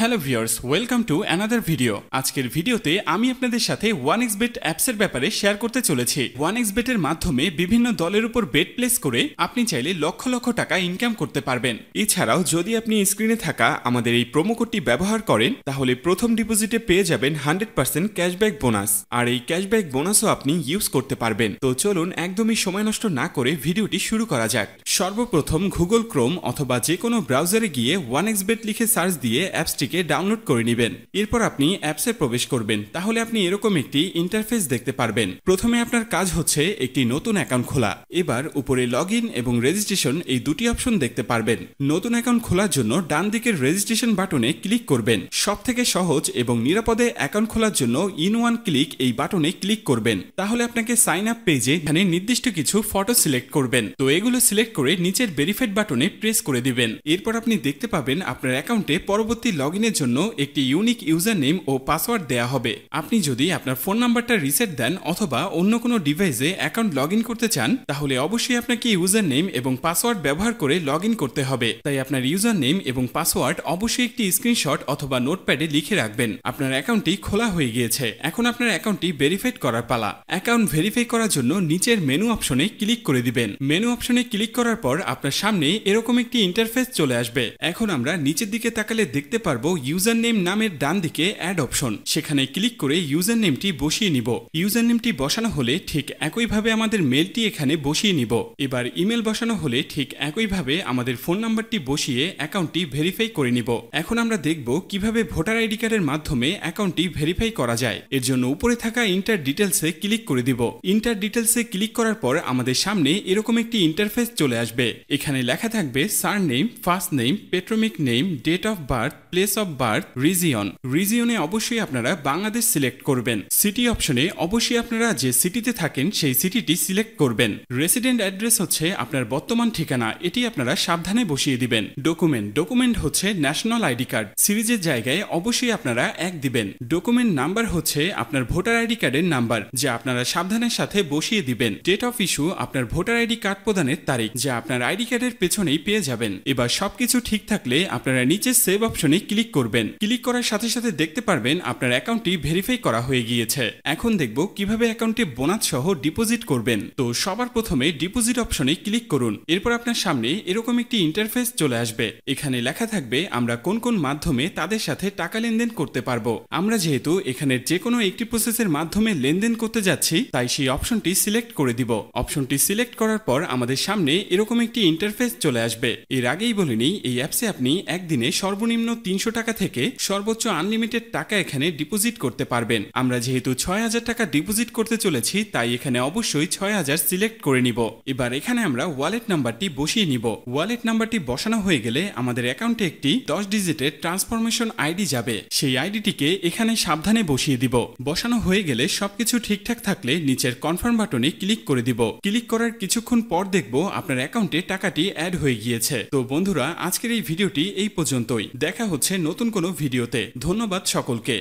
Hello viewers, welcome to another video. আজকের ভিডিওতে আমি আপনাদের সাথে 1xBet অ্যাপসের ব্যাপারে শেয়ার করতে চলেছি। 1xBet এর মাধ্যমে বিভিন্ন দলের উপর বেট প্লেস করে আপনি চাইলে লক্ষ লক্ষ টাকা ইনকাম করতে পারবেন। এছাড়াও যদি আপনি স্ক্রিনে থাকা আমাদের এই প্রোমো কোডটি ব্যবহার করেন তাহলে প্রথম ডিপোজিটে পেয়ে যাবেন 100% ক্যাশব্যাক বোনাস, আর এই ক্যাশব্যাক বোনাসও আপনি ইউজ করতে পারবেন। তো চলুন একদমই সময় নষ্ট না করে ভিডিওটি শুরু করা যাক। সর্বপ্রথম গুগল ক্রোম অথবা যে কোনো ব্রাউজারে গিয়ে 1xBet লিখে সার্চ দিয়ে অ্যাপসটিকে ডাউনলোড করে নেবেন। এরপর আপনি অ্যাপসে প্রবেশ করবেন, তাহলে আপনি এরকম একটি ইন্টারফেস দেখতে পারবেন। প্রথমে আপনার কাজ হচ্ছে একটি নতুন অ্যাকাউন্ট খোলা। এবার উপরে লগইন এবং রেজিস্ট্রেশন এই দুটি অপশন দেখতে পারবেন। নতুন অ্যাকাউন্ট খোলার জন্য ডান দিকের রেজিস্ট্রেশন বাটনে ক্লিক করবেন। সবথেকে সহজ এবং নিরাপদে অ্যাকাউন্ট খোলার জন্য ইন ওয়ান ক্লিক এই বাটনে ক্লিক করবেন। তাহলে আপনাকে সাইন আপ পেজে এখানে নির্দিষ্ট কিছু ফটো সিলেক্ট করবেন। তো এগুলো সিলেক্ট করে নিচের ভেরিফাইড বাটনে প্রেস করে দিবেন। এরপর আপনি দেখতে পাবেন আপনার অ্যাকাউন্টে পরবর্তী লগইনের জন্য একটি ইউনিক ইউজার নেম ও পাসওয়ার্ড দেয়া হবে। আপনি যদি আপনার ফোন নাম্বারটা রিসেট দেন অথবা অন্য কোনো ডিভাইসে অ্যাকাউন্ট লগইন করতে চান তাহলে অবশ্যই আপনাকে ইউজার নেম এবং পাসওয়ার্ড ব্যবহার করে লগইন করতে হবে। তাই আপনার ইউজার নেম এবং পাসওয়ার্ড অবশ্যই একটি স্ক্রিনশট অথবা নোটপ্যাডে লিখে রাখবেন। আপনার অ্যাকাউন্টটি খোলা হয়ে গিয়েছে। এখন আপনার অ্যাকাউন্টটি ভেরিফাইড করার পালা। অ্যাকাউন্ট ভেরিফাই করার জন্য নিচের মেনু অপশনে ক্লিক করে দিবেন। মেনু অপশনে ক্লিক করার পর আপনার সামনে এরকম একটি ইন্টারফেস চলে আসবে। এখন আমরা নিচের দিকে তাকালে দেখতে পারবো ইউজার নেম নামের ডান দিকে অ্যাড অপশন। সেখানে ক্লিক করে ইউজার নেমটি বসিয়ে নিব। ইউজার নেমটি বসানো হলে ঠিক একইভাবে আমাদের মেলটি এখানে বসিয়ে নিব। এবার ইমেল বসানো হলে ঠিক একইভাবে আমাদের ফোন নাম্বারটি বসিয়ে অ্যাকাউন্টটি ভেরিফাই করে নিব। এখন আমরা দেখব কিভাবে ভোটার আইডি কার্ডের মাধ্যমে অ্যাকাউন্টটি ভেরিফাই করা যায়। এর জন্য উপরে থাকা ইন্টার ডিটেলসে ক্লিক করে দিব। ইন্টার ডিটেলসে ক্লিক করার পর আমাদের সামনে এরকম একটি ইন্টারফেস চলে আসবে। এখানে লেখা থাকবে surname, first name, patronymic name, date of birth, place of birth, রিজিয়নে অবশ্যই আপনারা বাংলাদেশ সিলেক্ট করবেন। সিটি অপশনে অবশ্যই আপনারা যে সিটিতে থাকেন সেই সিটিটি সিলেক্ট করবেন। রেসিডেন্ট অ্যাড্রেস হচ্ছে আপনার বর্তমান ঠিকানা, এটি আপনারা সাবধানে বসিয়ে দিবেন। ডকুমেন্ট হচ্ছে ন্যাশনাল আইডি কার্ড, সিরিজের জায়গায় অবশ্যই আপনারা 1 দিবেন। ডকুমেন্ট নাম্বার হচ্ছে আপনার ভোটার আইডি কার্ডের নাম্বার, যা আপনারা সাবধানের সাথে বসিয়ে দিবেন। ডেট অফ ইস্যু আপনার ভোটার আইডি কার্ড প্রদানের তারিখ, যা আপনার আইডি কার্ডের পেছনেই পেয়ে যাবেন। এবার সবকিছু ঠিক থাকলে আপনারা নিচে সেভ অপশনে ক্লিক করবেন। ক্লিক করার সাথে সাথে দেখতে পারবেন আপনার অ্যাকাউন্টটি ভেরিফাই করা হয়ে গিয়েছে। এখন দেখব কিভাবে অ্যাকাউন্টে বোনাস সহ ডিপোজিট করবেন। তো সবার প্রথমে ডিপোজিট অপশনে ক্লিক করুন। এরপর আপনার সামনে এরকম একটি ইন্টারফেস চলে আসবে। এখানে লেখা থাকবে আমরা কোন কোন মাধ্যমে তাদের সাথে টাকা লেনদেন করতে পারবো। আমরা যেহেতু এখানে যে কোনো একটি প্রসেসের মাধ্যমে লেনদেন করতে যাচ্ছি তাই সেই অপশনটি সিলেক্ট করে দিব। অপশনটি সিলেক্ট করার পর আমাদের সামনে এরকম একটি ইন্টারফেস চলে আসবে। এর আগেই বলে নিই, এই অ্যাপসে আপনি একদিনে সর্বনিম্ন 300 টাকা থেকে সর্বোচ্চ আনলিমিটেড টাকা এখানে ডিপোজিট করতে পারবেন। আমরা যেহেতু 6000 টাকা ডিপোজিট করতে চলেছি তাই এখানে অবশ্যই 6000 সিলেক্ট করে নিব। এবার এখানে আমরা ওয়ালেট নাম্বারটি বসিয়ে নিব। ওয়ালেট নাম্বারটি বসানো হয়ে গেলে আমাদের অ্যাকাউন্টে একটি 10 ডিজিটের ট্রান্সফরমেশন আইডি যাবে। সেই আইডিটিকে এখানে সাবধানে বসিয়ে দিব। বসানো হয়ে গেলে সবকিছু ঠিকঠাক থাকলে নিচের কনফার্ম বাটনে ক্লিক করে দিব। ক্লিক করার কিছুক্ষণ পর দেখব আপনার অ্যাকাউন্টে টাকাটি অ্যাড হয়ে গিয়েছে। তো বন্ধুরা, আজকের এই ভিডিওটি এই পর্যন্তই। দেখা হচ্ছে নতুন কোনো ভিডিওতে। ধন্যবাদ সকলকে।